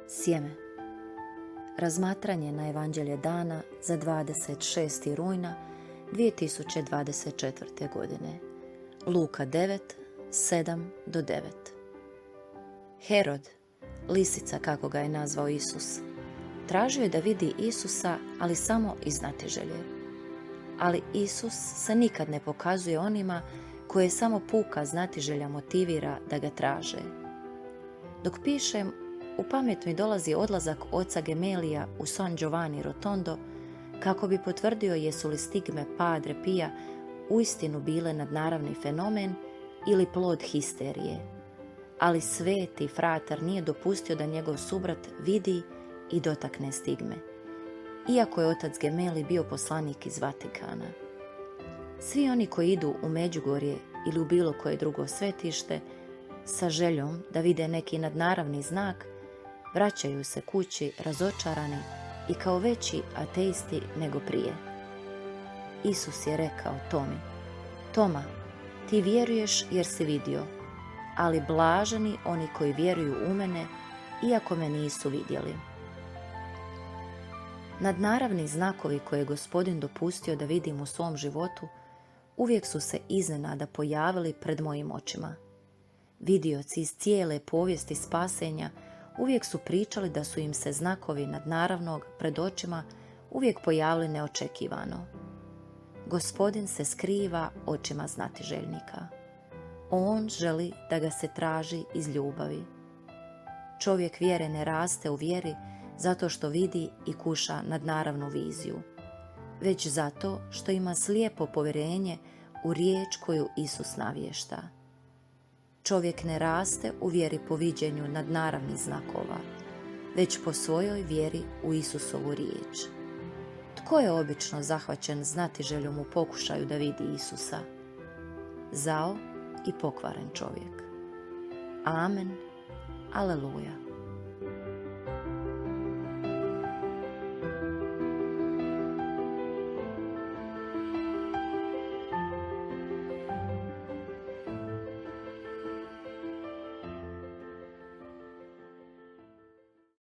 Sjeme. Razmatranje na Evanđelje dana za 26. rujna 2024. godine. Luka 9, 7-9. Herod, lisica kako ga je nazvao Isus, tražio je da vidi Isusa, ali samo iz znatiželje. Ali Isus se nikad ne pokazuje onima koje samo puka znatiželja motivira da ga traže. Dok pišem, u pamet mi dolazi odlazak oca Gemelija u San Giovanni Rotondo kako bi potvrdio jesu li stigme Padre Pija uistinu bile nadnaravni fenomen ili plod histerije. Ali sveti fratar nije dopustio da njegov subrat vidi i dotakne stigme, iako je otac Gemelli bio poslanik iz Vatikana. Svi oni koji idu u Međugorje ili u bilo koje drugo svetište sa željom da vide neki nadnaravni znak, vraćaju se kući razočarani i kao veći ateisti nego prije. Isus je rekao Tomi: Toma, ti vjeruješ jer si vidio, ali blaženi oni koji vjeruju u mene, iako me nisu vidjeli. Nadnaravni znakovi koje je Gospodin dopustio da vidim u svom životu uvijek su se iznenada pojavili pred mojim očima. Vidioci iz cijele povijesti spasenja uvijek su pričali da su im se znakovi nadnaravnog pred očima uvijek pojavili neočekivano. Gospodin se skriva očima znatiželjnika. On želi da ga se traži iz ljubavi. Čovjek vjere ne raste u vjeri zato što vidi i kuša nadnaravnu viziju, već zato što ima slijepo povjerenje u riječ koju Isus navješta. Čovjek ne raste u vjeri po viđenju nadnaravnih znakova, već po svojoj vjeri u Isusovu riječ. Tko je obično zahvaćen znatiželjom u pokušaju da vidi Isusa? Zao i pokvaren čovjek. Amen. Aleluja.